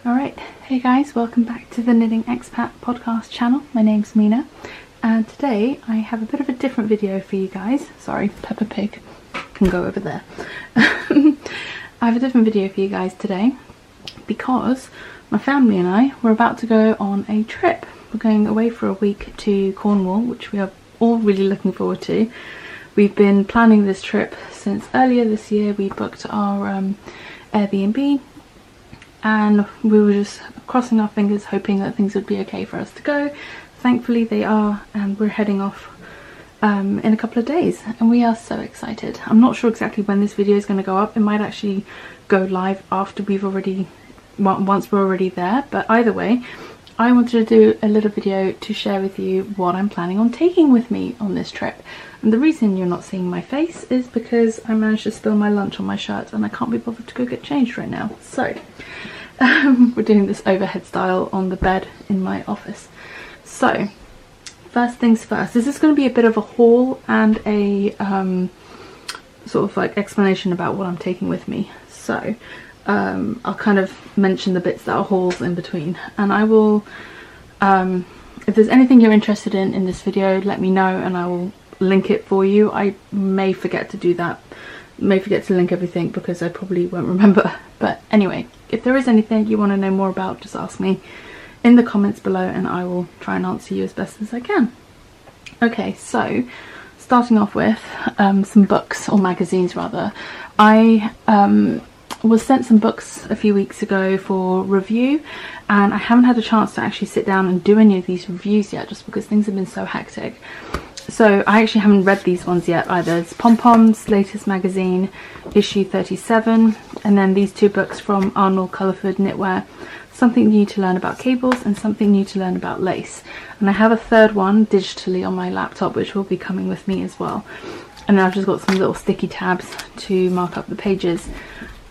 Alright, hey guys, welcome back to the Knitting Expat Podcast channel. My name's Mina, and today I have a bit of a different video for you guys. Sorry, Peppa Pig can go over there. I have a different video for you guys today because my family and I were about to go on a trip. We're going away for a week to Cornwall, which we are all really looking forward to. We've been planning this trip since earlier this year. We booked our Airbnb, and we were just crossing our fingers hoping that things would be okay for us to go. Thankfully they are, and we're heading off in a couple of days, and we are so excited. I'm not sure exactly when this video is going to go up. It might actually go live after once we're already there, but either way I wanted to do a little video to share with you what I'm planning on taking with me on this trip. And the reason you're not seeing my face is because I managed to spill my lunch on my shirt and I can't be bothered to go get changed right now. So we're doing this overhead style on the bed in my office. So first things first, this is going to be a bit of a haul and a sort of like explanation about what I'm taking with me. So I'll kind of mention the bits that are hauls in between, and I will if there's anything you're interested in this video, let me know and I will link it for you. I may forget to do that, may forget to link everything because I probably won't remember, but anyway, if there is anything you want to know more about, just ask me in the comments below and I will try and answer you as best as I can. Okay, so starting off with some books, or magazines rather. I was sent some books a few weeks ago for review, and I haven't had a chance to actually sit down and do any of these reviews yet, just because things have been so hectic. So I actually haven't read these ones yet either. It's Pom Pom's latest magazine, issue 37, and then these two books from Arnold Culliford Knitwear, Something New to Learn About Cables and Something New to Learn About Lace. And I have a third one digitally on my laptop which will be coming with me as well. And then I've just got some little sticky tabs to mark up the pages.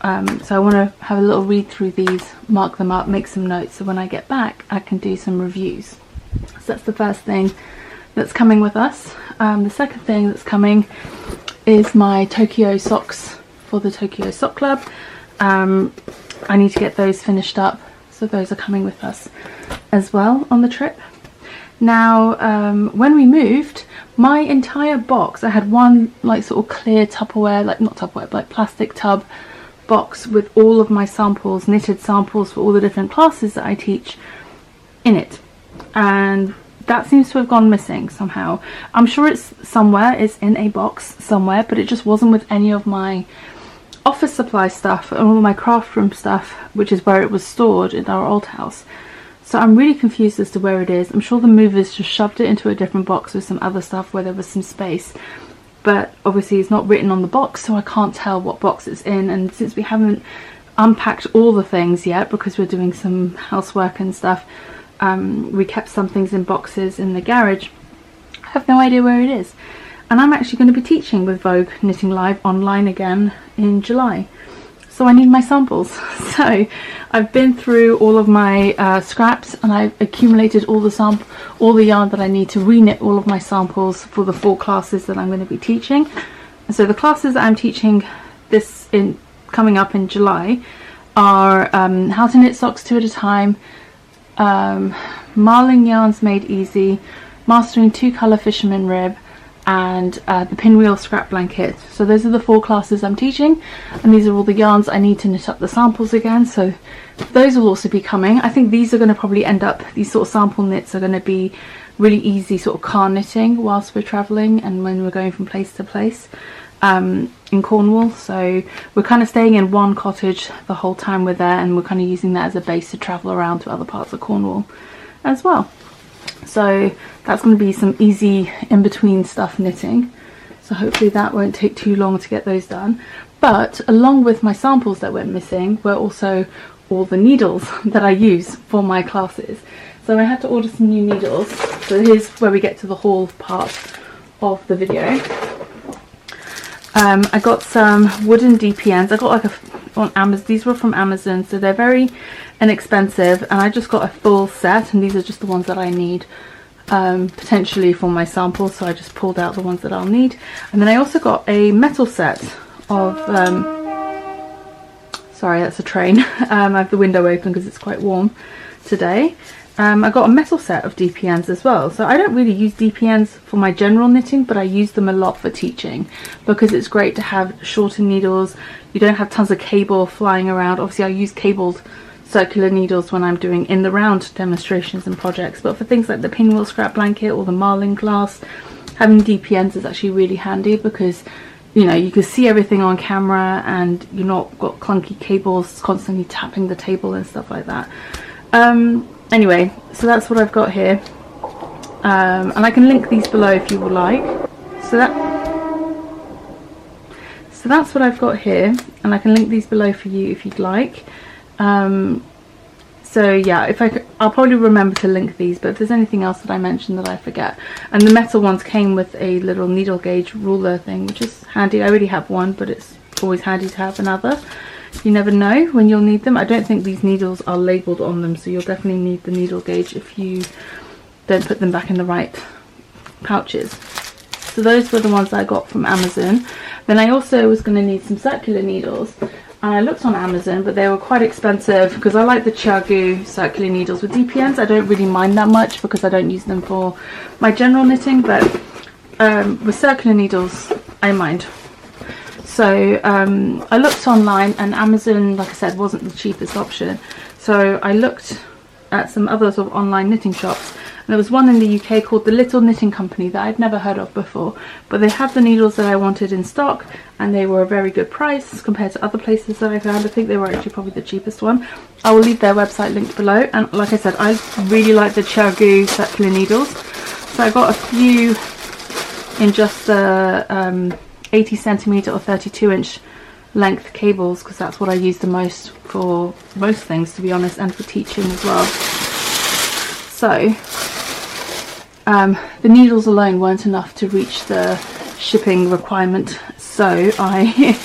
So I want to have a little read through these, mark them up, make some notes, so when I get back I can do some reviews. So that's the first thing that's coming with us. The second thing that's coming is my Tokyo socks for the Tokyo Sock Club. I need to get those finished up, so those are coming with us as well on the trip. Now when we moved, my entire box, I had one like sort of clear Tupperware, like not Tupperware, but like plastic tub box with all of my samples, knitted samples for all the different classes that I teach in it, and that seems to have gone missing somehow. I'm sure it's somewhere, it's in a box somewhere, but it just wasn't with any of my office supply stuff and all my craft room stuff, which is where it was stored in our old house. So I'm really confused as to where it is. I'm sure the movers just shoved it into a different box with some other stuff where there was some space, but obviously it's not written on the box, so I can't tell what box it's in. And since we haven't unpacked all the things yet because we're doing some housework and stuff, we kept some things in boxes in the garage. I have no idea where it is. And I'm actually going to be teaching with Vogue Knitting Live online again in July, so I need my samples. So I've been through all of my scraps, and I've accumulated all the yarn that I need to reknit all of my samples for the 4 classes that I'm going to be teaching. And so the classes that I'm teaching coming up in July are how to knit socks 2 at a time, marling yarns made easy, mastering 2-color fisherman rib, and the pinwheel scrap blanket. So those are the 4 classes I'm teaching, and these are all the yarns I need to knit up the samples again, so those will also be coming. I think these are going to probably end up, these sort of sample knits are going to be really easy sort of car knitting whilst we're travelling and when we're going from place to place in Cornwall. So we're kind of staying in one cottage the whole time we're there, and we're kind of using that as a base to travel around to other parts of Cornwall as well. So that's going to be some easy in-between stuff knitting, so hopefully that won't take too long to get those done. But along with my samples that went missing were also all the needles that I use for my classes. So I had to order some new needles. So here's where we get to the haul part of the video. I got some wooden DPNs. I got like on Amazon. These were from Amazon, so they're very inexpensive, and I just got a full set, and these are just the ones that I need potentially for my samples, so I just pulled out the ones that I'll need. And then I also got a metal set of Sorry, that's a train. I have the window open because it's quite warm today. I got a metal set of DPNs as well. So I don't really use DPNs for my general knitting, but I use them a lot for teaching because it's great to have shorter needles. You don't have tons of cable flying around. Obviously I use cabled circular needles when I'm doing in the round demonstrations and projects, but for things like the pinwheel scrap blanket or the marlin glass, having DPNs is actually really handy because you know, you can see everything on camera and you're not got clunky cables constantly tapping the table and stuff like that. Anyway, so that's what I've got here, and I can link these below if you would like. So that's what I've got here, and I can link these below for you if you'd like. So yeah, I'll probably remember to link these, but if there's anything else that I mentioned that I forget. And the metal ones came with a little needle gauge ruler thing, which is handy. I already have one, but it's always handy to have another. You never know when you'll need them. I don't think these needles are labelled on them, so you'll definitely need the needle gauge if you don't put them back in the right pouches. So those were the ones I got from Amazon. Then I also was going to need some circular needles. And I looked on Amazon, but they were quite expensive because I like the Chiagu circular needles. With DPNs, I don't really mind that much because I don't use them for my general knitting, but with circular needles, I mind. So I looked online, and Amazon, like I said, wasn't the cheapest option. So I looked at some other sort of online knitting shops, and there was one in the UK called the Little Knitting Company that I'd never heard of before, but they had the needles that I wanted in stock, and they were a very good price compared to other places that I found. I think they were actually probably the cheapest one. I will leave their website linked below, and like I said, I really like the Chiagu circular needles, so I got a few in just the 80 centimeter or 32 inch length cables because that's what I use the most for most things, to be honest, and for teaching as well. So the needles alone weren't enough to reach the shipping requirement, so I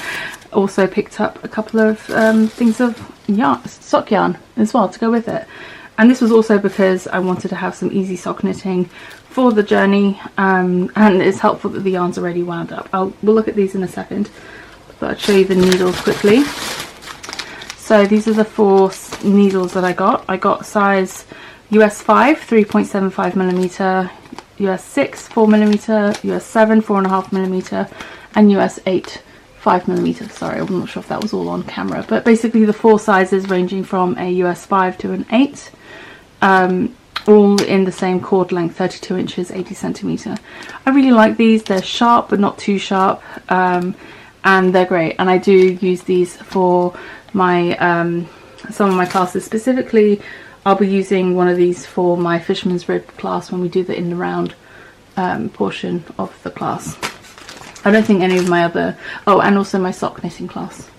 also picked up a couple of things of yarn, sock yarn as well to go with it. And this was also because I wanted to have some easy sock knitting for the journey, and it's helpful that the yarn's already wound up. We'll look at these in a second, but I'll show you the needles quickly. So these are the 4 needles that I got. I got size US 5, 3.75 millimeter, US 6, 4 millimeter, US 7, 4.5 millimeter, and US 8, 5 millimeter. Sorry, I'm not sure if that was all on camera, but basically the 4 sizes ranging from a US 5 to an 8. All in the same cord length, 32 inches, 80 centimeter. I really like these. They're sharp but not too sharp, and they're great, and I do use these for my some of my classes. Specifically, I'll be using one of these for my fisherman's rib class when we do the in the round portion of the class. I don't think any of my other, and also my sock knitting class,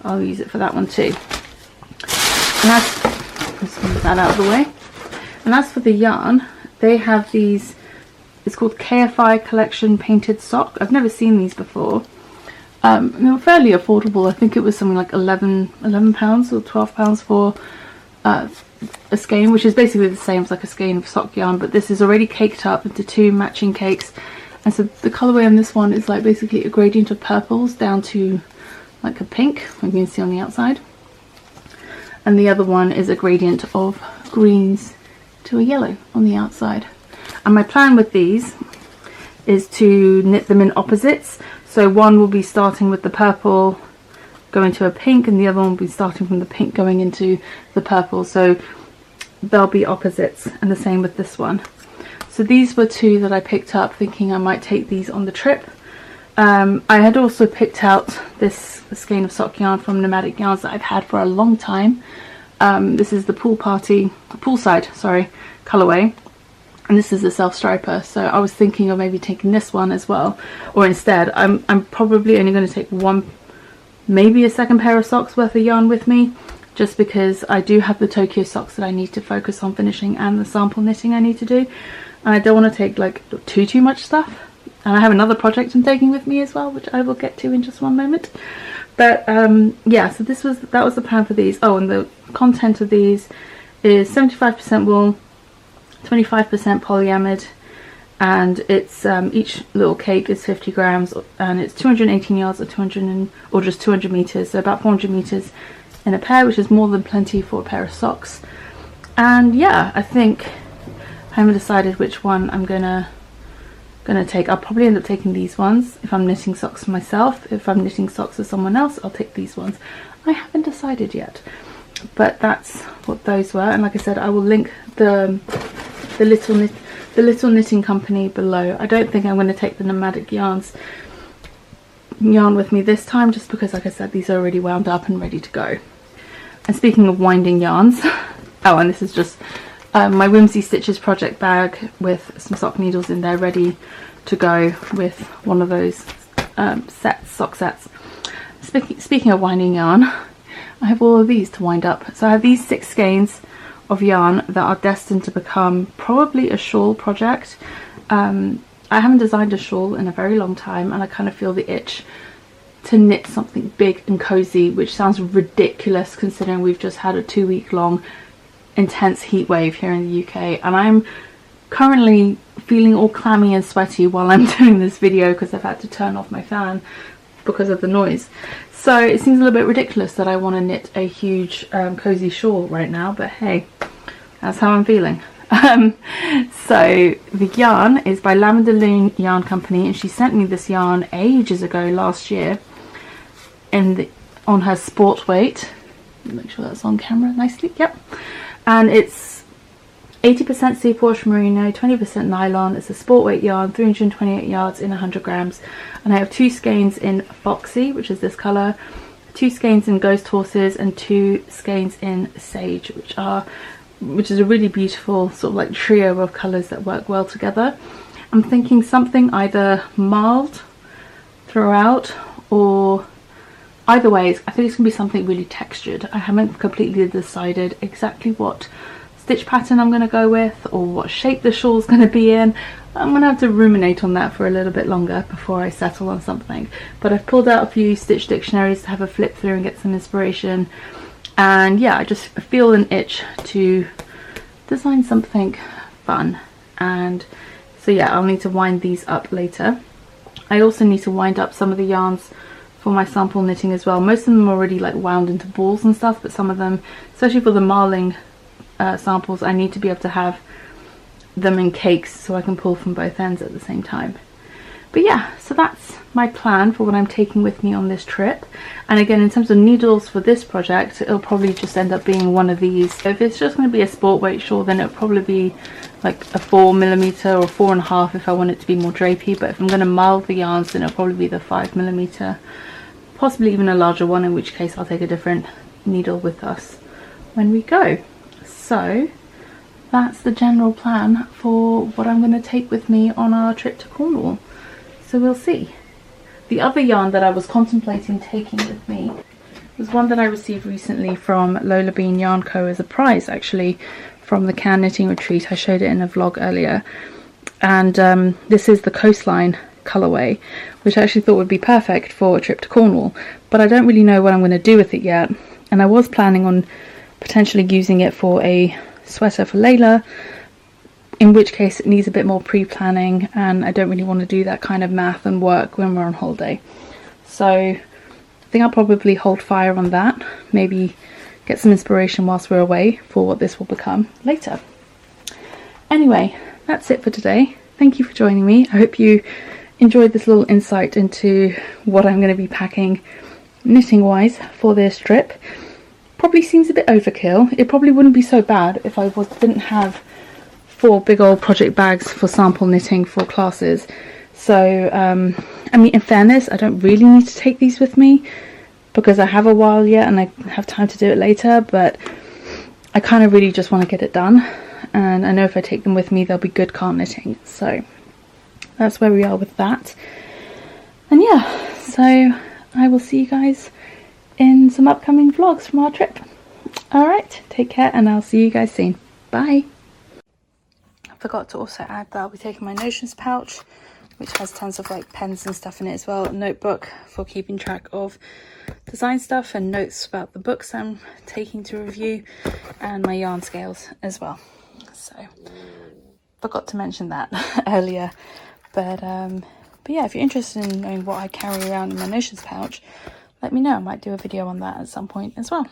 I'll use it for that one too. And let's move that out of the way. And as for the yarn, they have these, it's called KFI Collection Painted Sock. I've never seen these before. They were fairly affordable. I think it was something like £11 or £12 for a skein, which is basically the same as like a skein of sock yarn, but this is already caked up into 2 matching cakes. And so the colourway on this one is like basically a gradient of purples down to like a pink, you can see on the outside. And the other one is a gradient of greens to a yellow on the outside. And my plan with these is to knit them in opposites. So one will be starting with the purple going to a pink, and the other one will be starting from the pink going into the purple. So they'll be opposites, and the same with this one. So these were 2 that I picked up thinking I might take these on the trip. I had also picked out this skein of sock yarn from Nomadic Yarns that I've had for a long time. This is the poolside colourway, and this is the self striper. So I was thinking of maybe taking this one as well, or instead I'm probably only going to take one, maybe a second pair of socks worth of yarn with me, just because I do have the Tokyo socks that I need to focus on finishing and the sample knitting I need to do, and I don't want to take like too much stuff. And I have another project I'm taking with me as well, which I will get to in just one moment. But yeah, so that was the plan for these. And the content of these is 75% wool, 25% polyamide, and it's each little cake is 50 grams, and it's 218 yards or just 200 meters, so about 400 meters in a pair, which is more than plenty for a pair of socks. And yeah, I think I haven't decided which one I'm gonna take. I'll probably end up taking these ones if I'm knitting socks for myself. If I'm knitting socks for someone else, I'll take these ones. I haven't decided yet, but that's what those were. And like I said, I will link the little knitting company below. I don't think I'm going to take the Nomadic yarn with me this time, just because, like I said, these are already wound up and ready to go. And speaking of winding yarns, oh, and this is just my Whimsy Stitches project bag with some sock needles in there, ready to go with one of those sock sets. Speaking of winding yarn, I have all of these to wind up. So I have these 6 skeins of yarn that are destined to become probably a shawl project. I haven't designed a shawl in a very long time, and I kind of feel the itch to knit something big and cozy, which sounds ridiculous considering we've just had a 2-week-long intense heat wave here in the UK, and I'm currently feeling all clammy and sweaty while I'm doing this video because I've had to turn off my fan because of the noise. So it seems a little bit ridiculous that I want to knit a huge cozy shawl right now, but hey, that's how I'm feeling. So the yarn is by Lavender Yarn Company, and she sent me this yarn ages ago, last year, on her sport weight. Make sure that's on camera nicely. Yep. And it's 80% superwash merino, 20% nylon. It's a sport weight yarn, 328 yards in 100 grams. And I have 2 skeins in Foxy, which is this colour, 2 skeins in Ghost Horses, and 2 skeins in Sage, which is a really beautiful sort of like trio of colours that work well together. I'm thinking something either marled throughout, or either way, I think it's going to be something really textured. I haven't completely decided exactly what stitch pattern I'm going to go with or what shape the shawl's going to be in. I'm going to have to ruminate on that for a little bit longer before I settle on something. But I've pulled out a few stitch dictionaries to have a flip through and get some inspiration. And yeah, I just feel an itch to design something fun. And so yeah, I'll need to wind these up later. I also need to wind up some of the yarns for my sample knitting as well. Most of them are already like wound into balls and stuff, but some of them, especially for the marling samples, I need to be able to have them in cakes so I can pull from both ends at the same time. But yeah, so that's my plan for what I'm taking with me on this trip. And again, in terms of needles for this project, it'll probably just end up being one of these. So if it's just going to be a sport weight shawl, then it'll probably be like a 4mm or 4.5 if I want it to be more drapey. But if I'm going to mild the yarns, then it'll probably be the 5mm, possibly even a larger one, in which case I'll take a different needle with us when we go. So that's the general plan for what I'm going to take with me on our trip to Cornwall. So we'll see. The other yarn that I was contemplating taking with me was one that I received recently from Lola Bean Yarn Co. as a prize, actually, from the Can Knitting Retreat. I showed it in a vlog earlier. And this is the Coastline colourway, which I actually thought would be perfect for a trip to Cornwall. But I don't really know what I'm going to do with it yet. And I was planning on potentially using it for a sweater for Layla, in which case it needs a bit more pre-planning, and I don't really want to do that kind of math and work when we're on holiday. So I think I'll probably hold fire on that, maybe get some inspiration whilst we're away for what this will become later. Anyway, that's it for today. Thank you for joining me. I hope you enjoyed this little insight into what I'm going to be packing knitting wise for this trip. Probably seems a bit overkill. It probably wouldn't be so bad if I didn't have 4 big old project bags for sample knitting for classes. So I mean, in fairness, I don't really need to take these with me because I have a while yet and I have time to do it later, but I kind of really just want to get it done, and I know if I take them with me they'll be good card knitting. So that's where we are with that. And yeah, so I will see you guys in some upcoming vlogs from our trip. Alright, take care and I'll see you guys soon. Bye! I forgot to also add that I'll be taking my notions pouch, which has tons of like pens and stuff in it as well, a notebook for keeping track of design stuff and notes about the books I'm taking to review, and my yarn scales as well. So forgot to mention that earlier, but yeah, if you're interested in knowing what I carry around in my notions pouch, let me know. I might do a video on that at some point as well.